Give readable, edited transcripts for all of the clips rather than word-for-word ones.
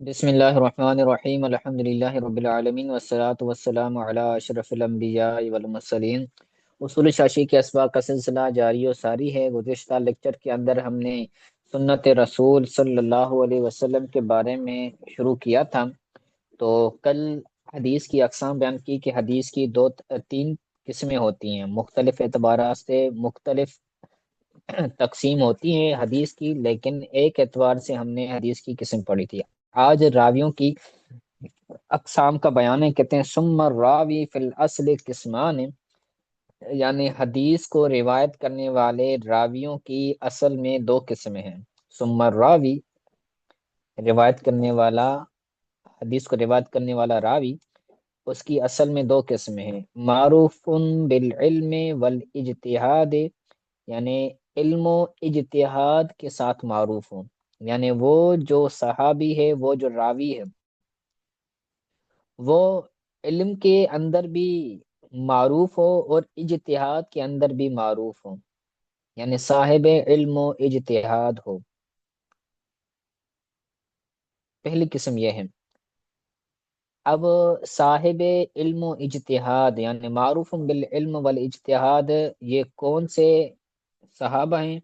بسم اللہ الرحمن الرحیم الحمد للہ رب العالمین والصلاة والسلام علی اشرف الانبیاء والمرسلین۔ اصول شاشی کے اسباق کا سلسلہ جاری و ساری ہے۔ گزشتہ لیکچر کے اندر ہم نے سنت رسول صلی اللہ علیہ وسلم کے بارے میں شروع کیا تھا۔ تو کل حدیث کی اقسام بیان کی کہ حدیث کی تین قسمیں ہوتی ہیں، مختلف اعتبارات سے مختلف تقسیم ہوتی ہے حدیث کی، لیکن ایک اعتبار سے ہم نے حدیث کی قسم پڑھی تھی۔ آج راویوں کی اقسام کا بیان ہے۔ کہتے ہیں ثم الراوی فی الاصل قسمان، یعنی حدیث کو روایت کرنے والے راویوں کی اصل میں دو قسمیں ہیں۔ ثم الراوی، روایت کرنے والا، حدیث کو روایت کرنے والا راوی، اس کی اصل میں دو قسمیں ہیں۔ معروف بالعلم والاجتہاد، یعنی علم و اجتہاد کے ساتھ معروف ہوں، یعنی وہ جو صحابی ہے، وہ جو راوی ہے، وہ علم کے اندر بھی معروف ہو اور اجتہاد کے اندر بھی معروف ہو، یعنی صاحب علم و اجتہاد ہو۔ پہلی قسم یہ ہے۔ اب صاحب علم و اجتہاد یعنی معروف بالعلم والاجتہاد، یہ کون سے صحابہ ہیں،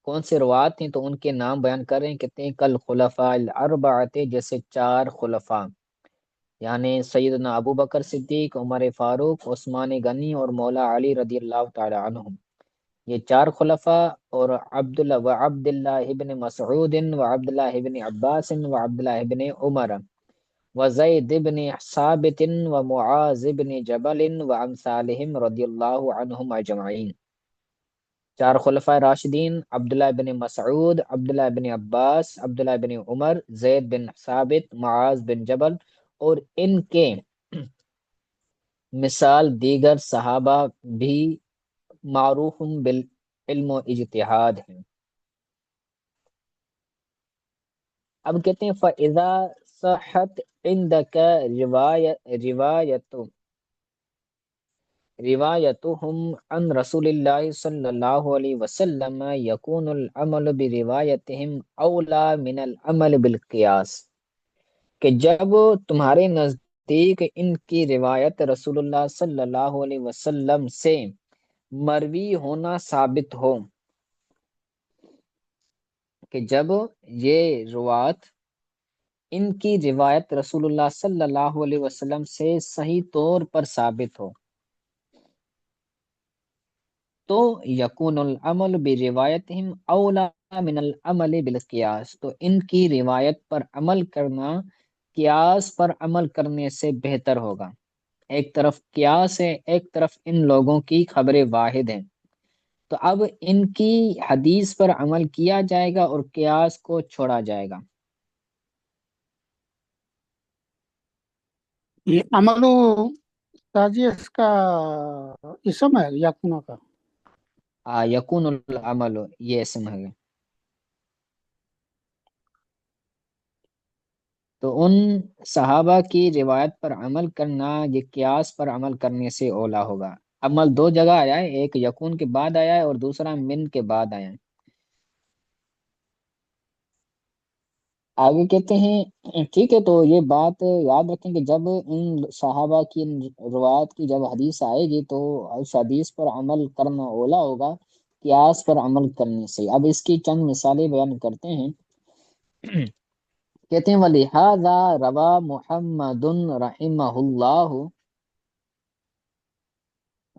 کون سے روات ہیں؟ تو ان کے نام بیان کر رہے ہیں۔ کہتے ہیں کل خلفاء الاربعۃ، جیسے چار خلفاء، یعنی سیدنا ابو بکر صدیق، عمر فاروق، عثمان غنی اور مولا علی رضی اللہ تعالی عنہم، یہ چار خلفاء، اور عبداللہ ابن مسعود و عبداللہ ابن عباس و عبداللہ ابن عمر و زید ابن ثابت و معاذ ابن جبل و امثالہم رضی اللہ عنہم اجمعین۔ چار خلفاء راشدین، عبداللہ بن مسعود، عبداللہ بن عباس، عبداللہ بن عمر، زید بن ثابت، معاذ بن جبل، اور ان کے مثال دیگر صحابہ بھی معروف بالعلم و اجتہاد ہیں۔ اب کہتے ہیں فَإِذَا صَحَّتْ عِنْدَكَ روایتهم عن رسول اللہ صلی اللہ علیہ وسلم یکون العمل بروایتهم اولا من العمل بالقیاس، کہ جب تمہارے نزدیک ان کی روایت رسول اللہ صلی اللہ علیہ وسلم سے مروی ہونا ثابت ہو، کہ جب یہ روات، ان کی روایت رسول اللہ صلی اللہ علیہ وسلم سے صحیح طور پر ثابت ہو، تو یکون العمل بروایتہم اولا من العمل بالقیاس، تو ان کی روایت پر عمل کرنا قیاس پر عمل کرنے سے بہتر ہوگا۔ ایک طرف قیاس ہے، ایک طرف ان لوگوں کی خبر واحد ہے، تو اب ان کی حدیث پر عمل کیا جائے گا اور قیاس کو چھوڑا جائے گا۔ یہ عملو تاجی اس کا اسم ہے یقونہ کا؟ یکون العمل، یہ اسم ہے۔ تو ان صحابہ کی روایت پر عمل کرنا یہ قیاس پر عمل کرنے سے اولا ہوگا۔ عمل دو جگہ آیا ہے، ایک یکون کے بعد آیا ہے اور دوسرا من کے بعد آیا ہے۔ آگے کہتے ہیں ٹھیک ہے، تو یہ بات یاد رکھیں کہ جب ان صحابہ کی ان روایت کی جب حدیث آئے گی تو اس حدیث پر عمل کرنا اولا ہوگا قیاس پر عمل کرنے سے۔ اب اس کی چند مثالیں بیان کرتے ہیں۔ کہتے ہیں وَلِهَذَا رَوَى مُحَمَّدٌ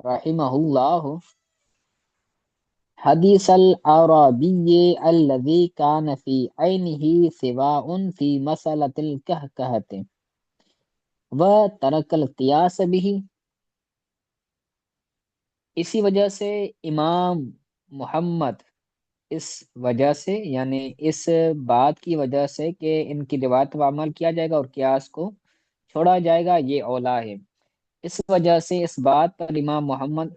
رحمہ اللہ حدیث العربی الذی کان فی عینہ سواء فی مسئلۃ الکہکہۃ وترک القیاس بہ۔ اسی وجہ سے امام محمد، اس وجہ سے یعنی اس بات کی وجہ سے کہ ان کی روایت پر عمل کیا جائے گا اور قیاس کو چھوڑا جائے گا، یہ اولا ہے۔ اس وجہ سے اس بات پر امام محمد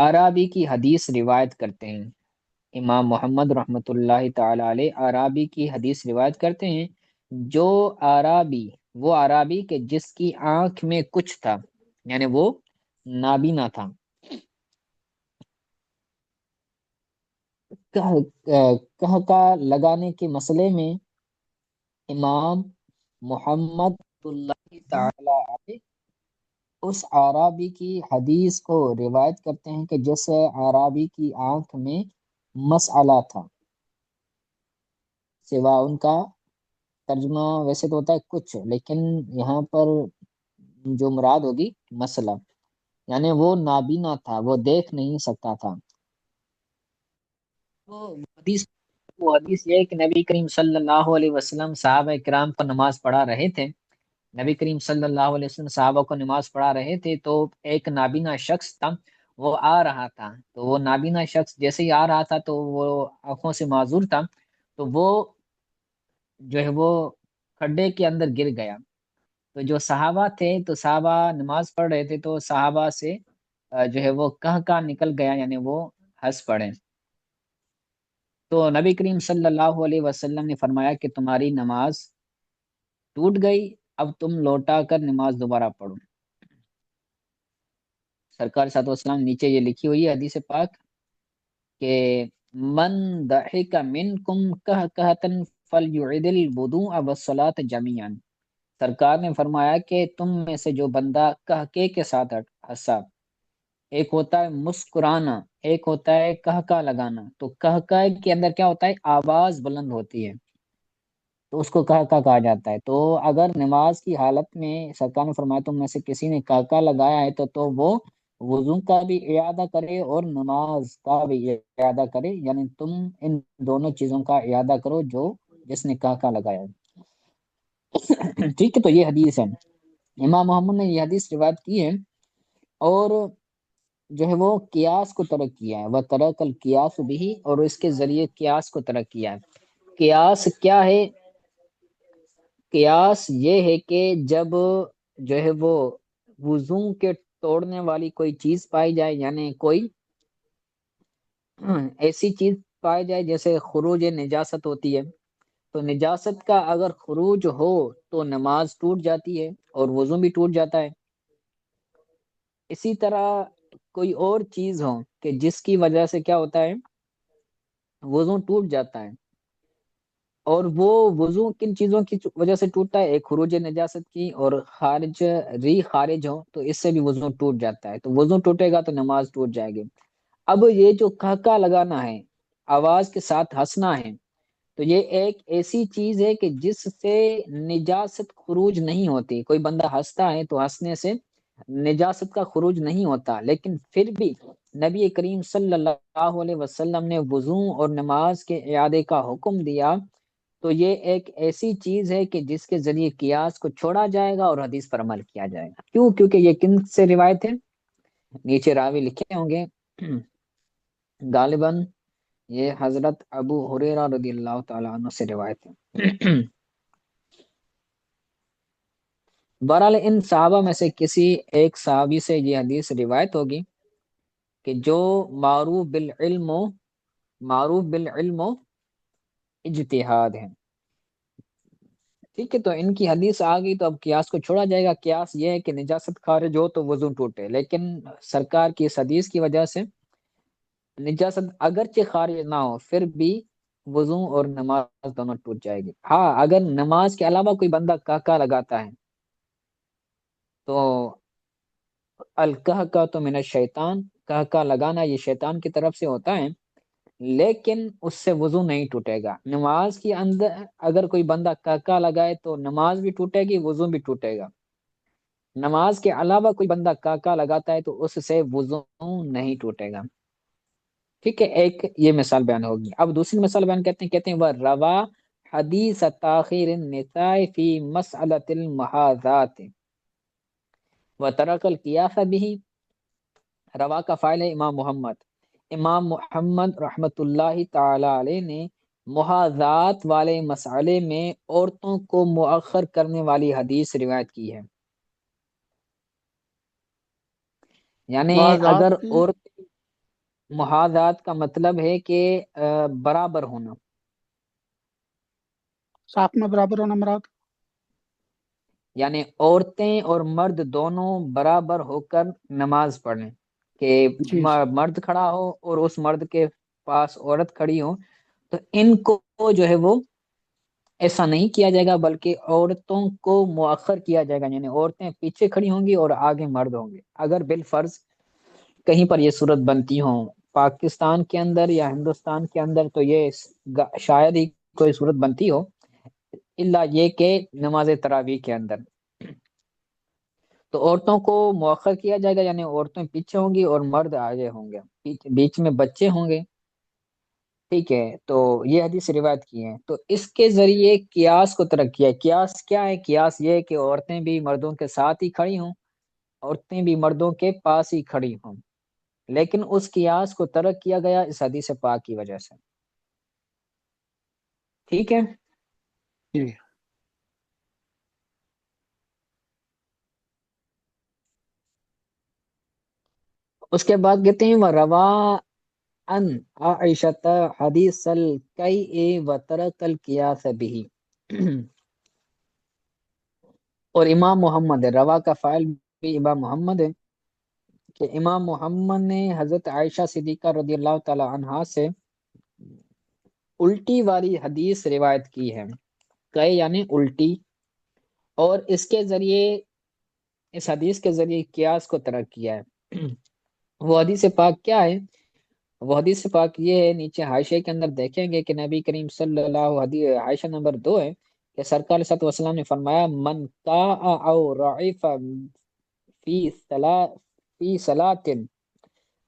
عربی کی حدیث روایت کرتے ہیں۔ امام محمد رحمۃ اللہ تعالی علیہ عربی کی حدیث روایت کرتے ہیں۔ جو عربی، وہ عربی کہ جس کی آنکھ میں کچھ تھا، یعنی وہ نابینا تھا۔ کہکا لگانے کے مسئلے میں امام محمد اللہ تعالی علیہ اس عرابی کی حدیث کو روایت کرتے ہیں کہ جس عرابی کی آنکھ میں مسئلہ تھا، سوا ان کا ترجمہ ویسے تو ہوتا ہے کچھ، لیکن یہاں پر جو مراد ہوگی مسئلہ، یعنی وہ نابینا تھا، وہ دیکھ نہیں سکتا تھا۔ تو وہ حدیث یہ ہے کہ نبی کریم صلی اللہ علیہ وسلم صحابہ کرام کو نماز پڑھا رہے تھے، نبی کریم صلی اللہ علیہ وسلم صحابہ کو نماز پڑھا رہے تھے، تو ایک نابینا شخص تھا، وہ آ رہا تھا، تو وہ نابینا شخص جیسے ہی آ رہا تھا تو وہ آنکھوں سے معذور تھا، تو وہ جو ہے وہ کھڈے کے اندر گر گیا۔ تو جو صحابہ تھے، تو صحابہ نماز پڑھ رہے تھے، تو صحابہ سے جو ہے وہ کہا نکل گیا، یعنی وہ ہنس پڑے۔ تو نبی کریم صلی اللہ علیہ وسلم نے فرمایا کہ تمہاری نماز ٹوٹ گئی، اب تم لوٹا کر نماز دوبارہ پڑھو۔ سرکار صلی اللہ علیہ وسلم نیچے یہ لکھی ہوئی ہے حدیث پاک کہ من ضحک منکم کہکہتن فلیعد الوضوء والصلاۃ جميعا۔ سرکار نے فرمایا کہ تم میں سے جو بندہ کہکے کے ساتھ ہنسا، ایک ہوتا ہے مسکرانا، ایک ہوتا ہے کہکا لگانا، تو کہکا کے اندر کیا ہوتا ہے، آواز بلند ہوتی ہے، تو اس کو کہکا کہا جاتا ہے۔ تو اگر نماز کی حالت میں سرکار نے فرمایا تم میں سے کسی نے کہکا لگایا ہے تو وہ وضو کا بھی اعادہ کرے اور نماز کا بھی اعادہ کرے، یعنی تم ان دونوں چیزوں کا اعادہ کرو جو جس نے کہکا لگایا ہے۔ ٹھیک ہے، تو یہ حدیث ہے، امام محمد نے یہ حدیث روایت کی ہے، اور جو ہے وہ قیاس کو ترک کیا ہے، وہ ترک القیاس بھی، اور اس کے ذریعے قیاس کو ترک کیا ہے۔ قیاس کیا ہے؟ قیاس یہ ہے کہ جب جو ہے وہ وضو کے توڑنے والی کوئی چیز پائی جائے، یعنی کوئی ایسی چیز پائی جائے جیسے خروج نجاست ہوتی ہے، تو نجاست کا اگر خروج ہو تو نماز ٹوٹ جاتی ہے اور وضو بھی ٹوٹ جاتا ہے۔ اسی طرح کوئی اور چیز ہو کہ جس کی وجہ سے کیا ہوتا ہے، وضو ٹوٹ جاتا ہے، اور وہ وضو کن چیزوں کی وجہ سے ٹوٹتا ہے، ایک خروج نجاست کی، اور خارج ہو تو اس سے بھی وضو ٹوٹ جاتا ہے، تو وضو ٹوٹے گا تو نماز ٹوٹ جائے گی۔ اب یہ جو کہکا لگانا ہے، آواز کے ساتھ ہنسنا ہے، تو یہ ایک ایسی چیز ہے کہ جس سے نجاست خروج نہیں ہوتی۔ کوئی بندہ ہنستا ہے تو ہنسنے سے نجاست کا خروج نہیں ہوتا، لیکن پھر بھی نبی کریم صلی اللہ علیہ وسلم نے وضو اور نماز کے اعادے کا حکم دیا، تو یہ ایک ایسی چیز ہے کہ جس کے ذریعے قیاس کو چھوڑا جائے گا اور حدیث پر عمل کیا جائے گا۔ کیوں؟ کیونکہ یہ کن سے روایت ہے، نیچے راوی لکھے ہوں گے، غالباً یہ حضرت ابو ہریرہ رضی اللہ تعالیٰ عنہ سے روایت ہے۔ بہرحال ان صحابہ میں سے کسی ایک صحابی سے یہ حدیث روایت ہوگی کہ جو معروف بالعلم و اجتہاد ہے۔ ٹھیک ہے، تو ان کی حدیث آ گئی تو اب قیاس کو چھوڑا جائے گا۔ قیاس یہ ہے کہ نجاست خارج ہو تو وضو ٹوٹے، لیکن سرکار کی اس حدیث کی وجہ سے نجاست اگرچہ خارج نہ ہو پھر بھی وضو اور نماز دونوں ٹوٹ جائے گی۔ ہاں، اگر نماز کے علاوہ کوئی بندہ کہکا لگاتا ہے تو الکہکہ تو من الشیطان، کہکا لگانا یہ شیطان کی طرف سے ہوتا ہے، لیکن اس سے وضو نہیں ٹوٹے گا۔ نماز کے اندر اگر کوئی بندہ کہکا لگائے تو نماز بھی ٹوٹے گی، وضو بھی ٹوٹے گا۔ نماز کے علاوہ کوئی بندہ کہکا لگاتا ہے تو اس سے وضو نہیں ٹوٹے گا۔ ٹھیک ہے، ایک یہ مثال بیان ہوگی۔ اب دوسری مثال بیان کہتے ہیں وہ روا حدیث تاخیر النساء فی مسئلۃ المحاذات وترک القیاس به۔ روا کا فاعل ہے امام محمد، امام محمد رحمت اللہ تعالی علیہ نے محاذات والے مسئلے میں عورتوں کو مؤخر کرنے والی حدیث روایت کی ہے۔ یعنی واضحات اگر کی عورت، محاذات کا مطلب ہے کہ برابر ہونا، صاف میں برابر ہونا مراد۔ یعنی عورتیں اور مرد دونوں برابر ہو کر نماز پڑھیں، کہ جی جی مرد کھڑا ہو اور اس مرد کے پاس عورت کھڑی ہو، تو ان کو جو ہے وہ ایسا نہیں کیا جائے گا، بلکہ عورتوں کو مؤخر کیا جائے گا، یعنی عورتیں پیچھے کھڑی ہوں گی اور آگے مرد ہوں گے۔ اگر بالفرض کہیں پر یہ صورت بنتی ہوں پاکستان کے اندر یا ہندوستان کے اندر، تو یہ شاید ہی کوئی صورت بنتی ہو، الا یہ کہ نماز تراویح کے اندر تو عورتوں کو مؤخر کیا جائے گا، یعنی عورتیں پیچھے ہوں گی اور مرد آگے ہوں گے، بیچ میں بچے ہوں گے۔ ٹھیک ہے، تو یہ حدیث روایت کی ہے، تو اس کے ذریعے قیاس کو ترک کیا ہے۔ قیاس کیا ہے؟ قیاس یہ ہے کہ عورتیں بھی مردوں کے ساتھ ہی کھڑی ہوں، عورتیں بھی مردوں کے پاس ہی کھڑی ہوں، لیکن اس قیاس کو ترک کیا گیا اس حدیث پاک کی وجہ سے۔ ٹھیک ہے، جی اس کے بعد کہتے ہیں وَرَوَا ان عائشۃ حدیث الکیء وترک القیاس بہ۔ اور امام محمد ہے، روا کا فاعل بھی امام محمد ہے، کہ امام محمد نے حضرت عائشہ صدیقہ رضی اللہ تعالی عنہا سے الٹی والی حدیث روایت کی ہے، کہ یعنی الٹی، اور اس کے ذریعے، اس حدیث کے ذریعے قیاس کو ترک کیا ہے۔ وہ حدیث پاک کیا ہے؟ وہ حدیث پاک یہ ہے، نیچے حاشیے کے اندر دیکھیں گے کہ نبی کریم صلی اللہ علیہ، حاشیہ نمبر 2 ہے کہ سرکار صلی اللہ علیہ وسلم نے فرمایا من قاء او رعف فی فی صلاۃ،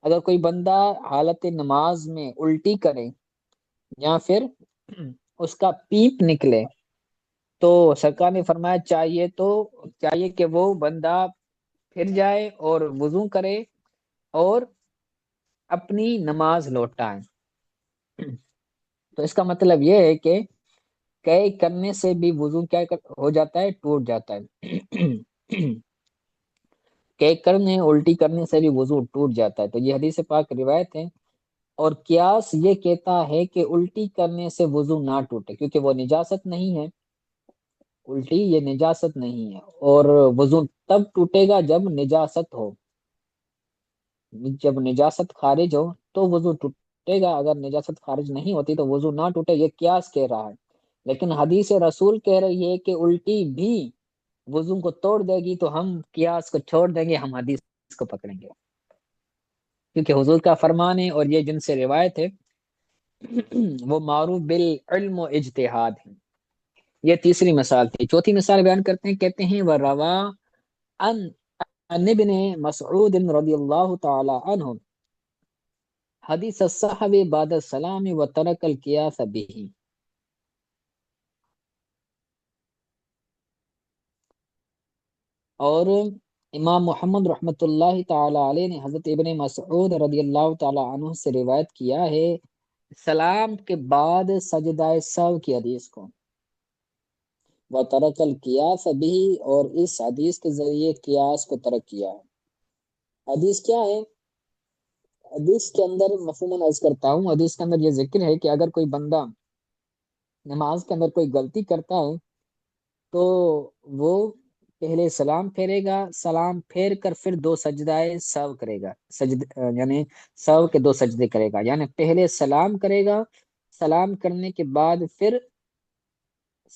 اگر کوئی بندہ حالت نماز میں الٹی کرے یا پھر اس کا پیپ نکلے، تو سرکار نے فرمایا چاہیے کہ وہ بندہ پھر جائے اور وضو کرے اور اپنی نماز لوٹائے۔ تو اس کا مطلب یہ ہے کہ قے کرنے سے بھی وضو کیا ہو جاتا ہے؟ ٹوٹ جاتا ہے۔ قے کرنے، الٹی کرنے سے بھی وضو ٹوٹ جاتا ہے، تو یہ حدیث پاک روایت ہے۔ اور قیاس یہ کہتا ہے کہ الٹی کرنے سے وضو نہ ٹوٹے، کیونکہ وہ نجاست نہیں ہے، الٹی یہ نجاست نہیں ہے، اور وضو تب ٹوٹے گا جب نجاست ہو، جب نجاست خارج ہو تو وضو ٹوٹے گا، اگر نجاست خارج نہیں ہوتی تو وضو نہ ٹوٹے، یہ قیاس کہہ رہا ہے۔ لیکن حدیث رسول کہہ رہی ہے کہ الٹی بھی وضو کو توڑ دے گی، تو ہم قیاس کو چھوڑ دیں گے، ہم حدیث کو پکڑیں گے، کیونکہ حضور کا فرمان ہے اور یہ جن سے روایت ہے وہ معروف بالعلم و اجتہاد ہے۔ یہ تیسری مثال تھی۔ چوتھی مثال بیان کرتے ہیں، کہتے ہیں وَرَوَا عن ابن مسعود رضی اللہ تعالی عنہ حدیث الصحب بعد السلام وترک القیاس به۔ اور امام محمد رحمۃ اللہ تعالی علیہ نے حضرت ابن مسعود رضی اللہ تعالی عنہ سے روایت کیا ہے سلام کے بعد سجدہ سہو کی حدیث کو، وترک القیاس به، اور اس حدیث کے ذریعے قیاس کو ترک کیا ہے۔ حدیث کیا ہے؟ حدیث کے اندر مفہوم عرض کرتا ہوں، حدیث کے اندر یہ ذکر ہے کہ اگر کوئی بندہ نماز کے اندر کوئی غلطی کرتا ہے تو وہ پہلے سلام پھیرے گا، سلام پھیر کر پھر دو سجدہ سہو کرے گا، یعنی سہو کے دو سجدے کرے گا، یعنی پہلے سلام کرے گا، سلام کرنے کے بعد پھر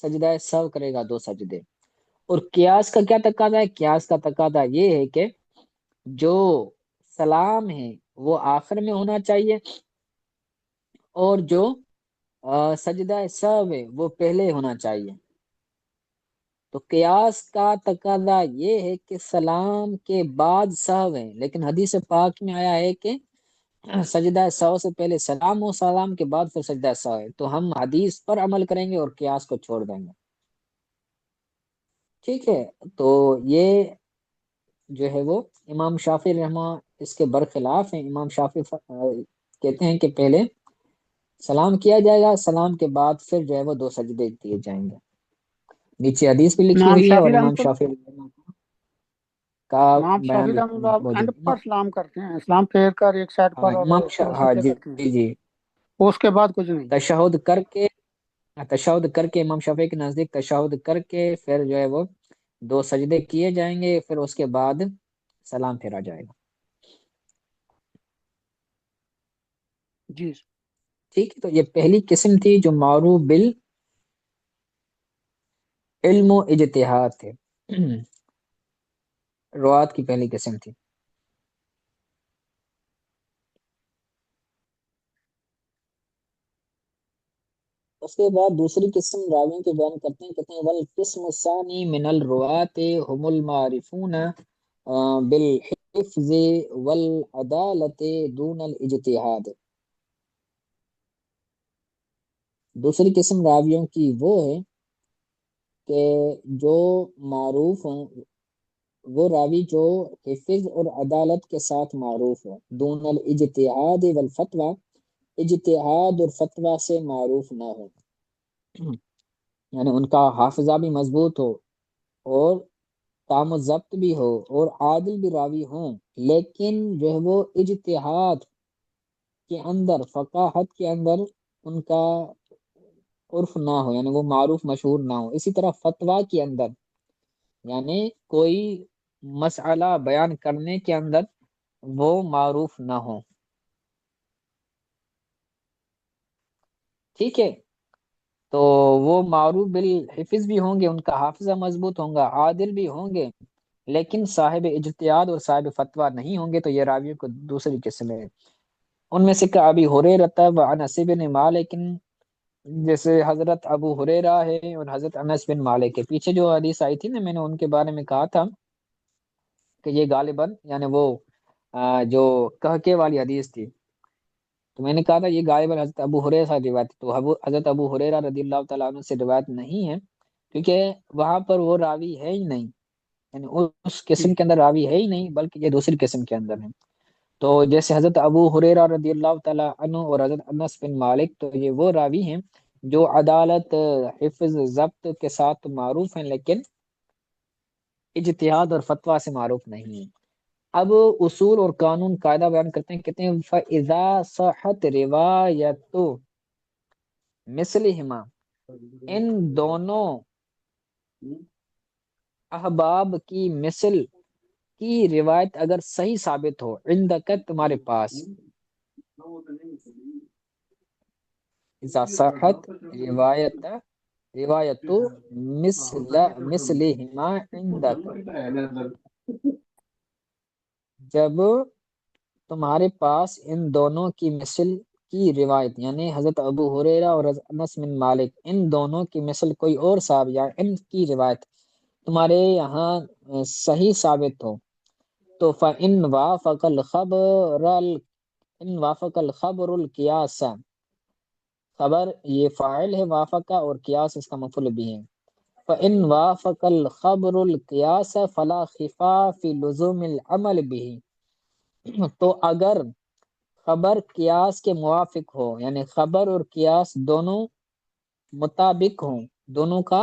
سجدہ سہو کرے گا، دو سجدے۔ اور قیاس کا کیا تقاضا ہے؟ قیاس کا تقاضا یہ ہے کہ جو سلام ہے وہ آخر میں ہونا چاہیے، اور جو سجدہ سہو ہے وہ پہلے ہونا چاہیے۔ تو قیاس کا تقاضا یہ ہے کہ سلام کے بعد سہو ہے، لیکن حدیث پاک میں آیا ہے کہ سجدہ سہو سے پہلے سلام ہو، سلام کے بعد پھر سجدہ سہو ہے، تو ہم حدیث پر عمل کریں گے اور قیاس کو چھوڑ دیں گے۔ ٹھیک ہے، تو یہ جو ہے وہ امام شافعی رحمہ اس کے برخلاف ہیں۔ امام شافعی کہتے ہیں کہ پہلے سلام کیا جائے گا، سلام کے بعد پھر جو ہے وہ دو سجدے دیے جائیں گے۔ نیچے حدیث بھی لکھی امام ہوئی ہے اور شافی امام رحمۃ اللہ شافعی کا امام شافی بیان رحمۃ اللہ اینڈ موجود ہے۔ پر سلام کرتے ہیں، اسلام پھیر کر ایک سائڈ ہاں پر اور امام پھر ہاں سجدہ جی کرتے ہیں، جی جی، اس کے بعد کچھ نہیں۔ تشہد کر کے امام شافعی کے نزدیک تشہد کر کے پھر جو ہے وہ دو سجدے کیے جائیں گے، پھر اس کے بعد سلام پھیرا جائے گا۔ جی ٹھیک ہے، تو یہ پہلی قسم تھی جو معروف علم و اجتہاد تھے۔ روات کی پہلی قسم تھی۔ اس کے بعد دوسری قسم راویوں کے بیان کرتے ہیں، کہتے ہیں والقسم الثانی من الروات هم المعرفون بالحفظ والعدالت دون الاجتہاد۔ دوسری قسم راویوں کی وہ ہے کہ جو معروف ہوں، وہ راوی جو حفظ اور عدالت کے ساتھ معروف ہوں، دون الاجتہاد والفتوی، اجتہاد اور فتویٰ سے معروف نہ ہو، یعنی ان کا حافظہ بھی مضبوط ہو اور تام و ضبط بھی ہو اور عادل بھی راوی ہوں، لیکن جو ہے وہ اجتہاد کے اندر، فقاہت کے اندر ان کا عرف نہ ہو، یعنی وہ معروف مشہور نہ ہو۔ اسی طرح فتویٰ کے اندر، یعنی کوئی مسئلہ بیان کرنے کے اندر وہ معروف نہ ہو۔ ٹھیک ہے، تو وہ معروف بالحفظ بھی ہوں گے، ان کا حافظہ مضبوط ہوگا، عادل بھی ہوں گے، لیکن صاحب اجتہاد اور صاحب فتویٰ نہیں ہوں گے، تو یہ راویوں کو دوسری قسم ہے۔ ان میں سے کہ ابی ہریرہ و انس بن مالک، جیسے حضرت ابو ہریرہ ہے اور حضرت انس بن مالک کے پیچھے جو حدیث آئی تھی نا، میں نے ان کے بارے میں کہا تھا کہ یہ غالباً یعنی وہ جو کہکے والی حدیث تھی، تو میں نے کہا تھا یہ غالباً حضرت ابو ہریرہ سے روایت، تو حضرت ابو ہریرہ رضی اللہ تعالیٰ عنہ سے روایت نہیں ہے، کیونکہ وہاں پر وہ راوی ہے ہی نہیں، یعنی اس قسم کے اندر راوی ہے ہی نہیں، بلکہ یہ دوسری قسم کے اندر ہے۔ تو جیسے حضرت ابو ہریرہ رضی اللہ تعالیٰ عنہ اور حضرت انس بن مالک، تو یہ وہ راوی ہیں جو عدالت، حفظ، ضبط کے ساتھ معروف ہیں، لیکن اجتہاد اور فتویٰ سے معروف نہیں ہیں۔ اب اصول اور قانون قاعدہ بیان کرتے ہیں، کہتے ہیں فَإِذَا صَحَّتْ رِوَایَتُ مِثْلِهِمَا، ان دونوں احباب کی مثل کی روایت اگر صحیح ثابت ہو، عندک تمہارے پاس، اذا صحت روایت مثلہما عندک، جب تمہارے پاس ان دونوں کی مثل کی روایت، یعنی حضرت ابو ہریرہ اور حضرت انس بن مالک، ان دونوں کی مثل کوئی اور صاحب یا ان کی روایت تمہارے یہاں صحیح ثابت ہو، تو فَإِنْ وَافَقَ الْخَبْرَ ان وافق الخبر القیاس، خبر یہ فاعل ہے وافقہ، اور قیاس اس کا مفعول بھی ہے۔ فَإِنْ وَافَقَ الْخَبْرُ الْقِيَاسَ فَلَا خِفَا فِي لُزُومِ الْعَمَلِ بِهِ، تو اگر خبر قیاس کے موافق ہو، یعنی خبر اور قیاس دونوں مطابق ہوں، دونوں کا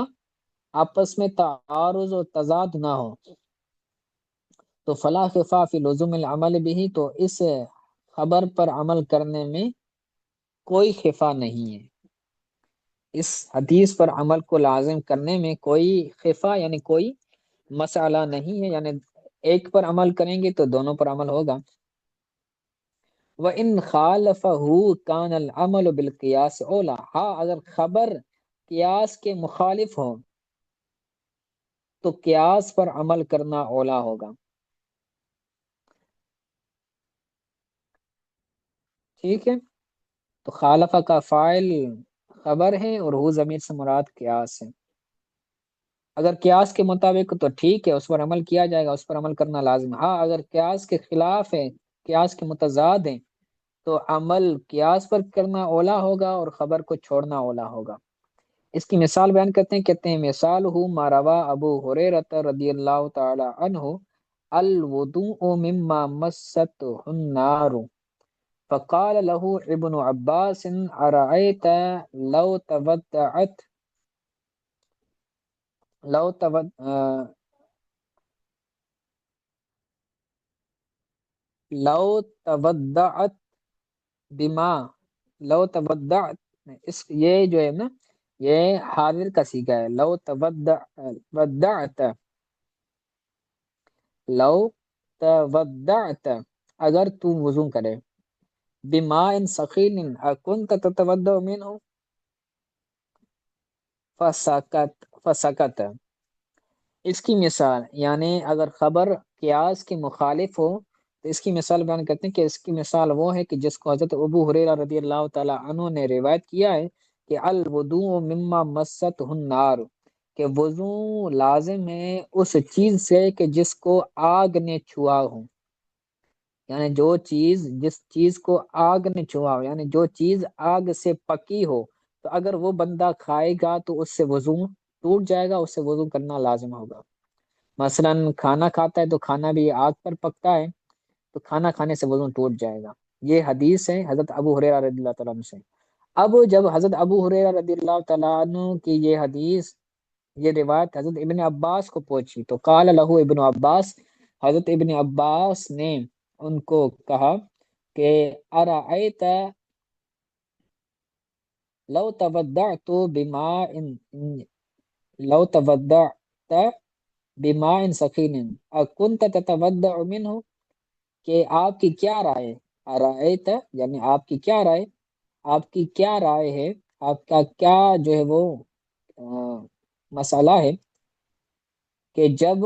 آپس میں تعارض اور تضاد نہ ہو، تو فلا خفا فی لزوم العمل بھی، تو اس خبر پر عمل کرنے میں کوئی خفا نہیں ہے، اس حدیث پر عمل کو لازم کرنے میں کوئی خفا یعنی کوئی مسئلہ نہیں ہے، یعنی ایک پر عمل کریں گے تو دونوں پر عمل ہوگا۔ وَإِنْ خَالَفَهُ كَانَ الْعَمَلُ بِالْقِيَاسِ أَوْلَىٰ، ہاں اگر خبر قیاس کے مخالف ہو تو قیاس پر عمل کرنا اولا ہوگا۔ ٹھیک ہے، تو خالفہ کا فاعل خبر ہے اور ہو ضمیر سے مراد قیاس ہے۔ اگر قیاس کے مطابق تو ٹھیک ہے، اس پر عمل کیا جائے گا، اس پر عمل کرنا لازم ہے۔ ہاں اگر قیاس کے خلاف ہے، قیاس کے متضاد ہیں، تو عمل قیاس پر کرنا اولا ہوگا اور خبر کو چھوڑنا اولا ہوگا۔ اس کی مثال بیان کرتے ہیں، کہتے ہیں مثال ہو ما روا ابو ہریرہ رضی اللہ تعالی عنہ الوضوء مما مست النار، فقال له ابن عباس ارأيت لو تودعت لو تود لو تودعت بما لو تودعت، اس یہ جو ہے نا، یہ حاضر کا صیغہ ہے، لو تودعت، لو تودعت، اگر تو وضو کرے، بماء ثقيل اكنت تتودع منه، فسكت، فسکت، اس کی مثال یعنی اگر خبر قیاس کے مخالف ہو تو اس کی مثال بیان کرتے ہیں کہ اس کی مثال وہ ہے کہ جس کو حضرت ابو ہریرہ رضی اللہ تعالی عنہ نے روایت کیا ہے کہ الوضوء مما مست النار، کہ وضو لازم ہے اس چیز سے کہ جس کو آگ نے چھوا ہو، یعنی جو چیز جس چیز کو آگ نے چھوا ہو، یعنی جو چیز آگ سے پکی ہو، تو اگر وہ بندہ کھائے گا تو اس سے وضو ٹوٹ جائے گا، اس سے وضو کرنا لازم ہوگا۔ مثلا کھانا کھاتا ہے تو کھانا بھی آگ پر پکتا ہے، تو کھانا کھانے سے وضو ٹوٹ جائے گا۔ یہ حدیث ہے حضرت ابو ہریرہ رضی اللہ تعالیٰ عنہ سے۔ اب جب حضرت ابو ہریرہ رضی اللہ تعالیٰ عنہ کی یہ حدیث، یہ روایت حضرت ابن عباس کو پہنچی تو قال لہ ابن عباس، حضرت ابن عباس نے ان کو کہا کہ ارأیت لو تودعت بماء لو تودعت بماء سخین اکنت تتودع منه، کہ آپ کی کیا رائے، ارأیت یعنی آپ کی کیا رائے، آپ کی کیا رائے ہے، آپ کا کیا جو ہے وہ مسئلہ ہے کہ جب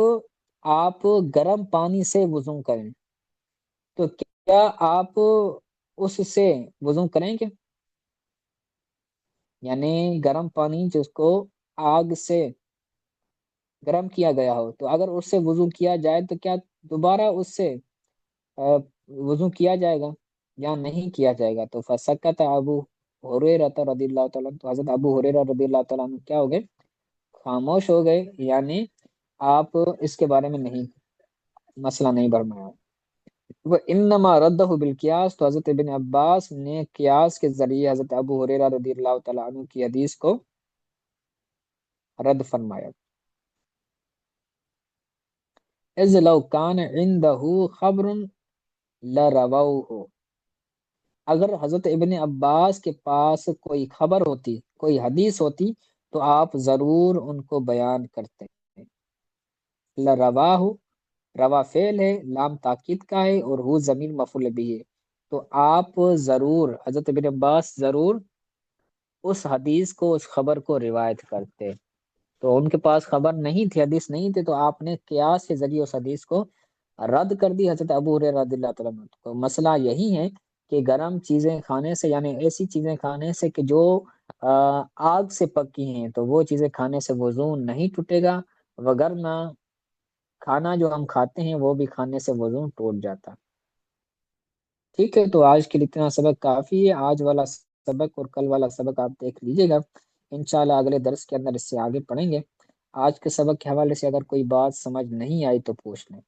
آپ گرم پانی سے وضو کریں تو کیا آپ اس سے وضو کریں گے؟ یعنی گرم پانی جس کو آگ سے گرم کیا گیا ہو، تو اگر اس سے وضو کیا جائے تو کیا دوبارہ اس سے وضو کیا جائے گا یا نہیں کیا جائے گا؟ تو فسکت ابو ہریرہ رضی اللہ تعالیٰ عنہ، تو حضرت ابو ہریرہ رضی اللہ تعالیٰ عنہ کیا ہو گئے؟ خاموش ہو گئے، یعنی آپ اس کے بارے میں نہیں مسئلہ نہیں برمایا۔ وہ انما ردہ بالقیاس، تو حضرت ابن عباس نے قیاس کے ذریعے حضرت ابو ہریرہ رضی اللہ تعالیٰ عنہ کی حدیث کو رد فرمایا۔ اذ لو کان عنده خبر لرووه، اگر حضرت ابن عباس کے پاس کوئی خبر ہوتی، کوئی حدیث ہوتی تو آپ ضرور ان کو بیان کرتے۔ لرواہ، روا فعل ہے، لام تاکید کا ہے اور ہو ضمیر مفعول بھی ہے، تو آپ ضرور حضرت ابن عباس ضرور اس حدیث کو، اس خبر کو روایت کرتے۔ تو ان کے پاس خبر نہیں تھی، حدیث نہیں تھی، تو آپ نے قیاس کے ذریعے اس حدیث کو رد کر دی حضرت ابو ہریرہ رضی اللہ تعالیٰ عنہ۔ تو مسئلہ یہی ہے کہ گرم چیزیں کھانے سے، یعنی ایسی چیزیں کھانے سے کہ جو آگ سے پکی ہیں، تو وہ چیزیں کھانے سے وضو نہیں ٹوٹے گا، وگرنہ کھانا جو ہم کھاتے ہیں وہ بھی کھانے سے وضو ٹوٹ جاتا۔ ٹھیک ہے، تو آج کے لیے اتنا سبق کافی ہے۔ آج والا سبق اور کل والا سبق آپ دیکھ لیجیے گا، انشاءاللہ اگلے درس کے اندر اس سے آگے پڑھیں گے۔ آج کے سبق کے حوالے سے اگر کوئی بات سمجھ نہیں آئی تو پوچھ لیں۔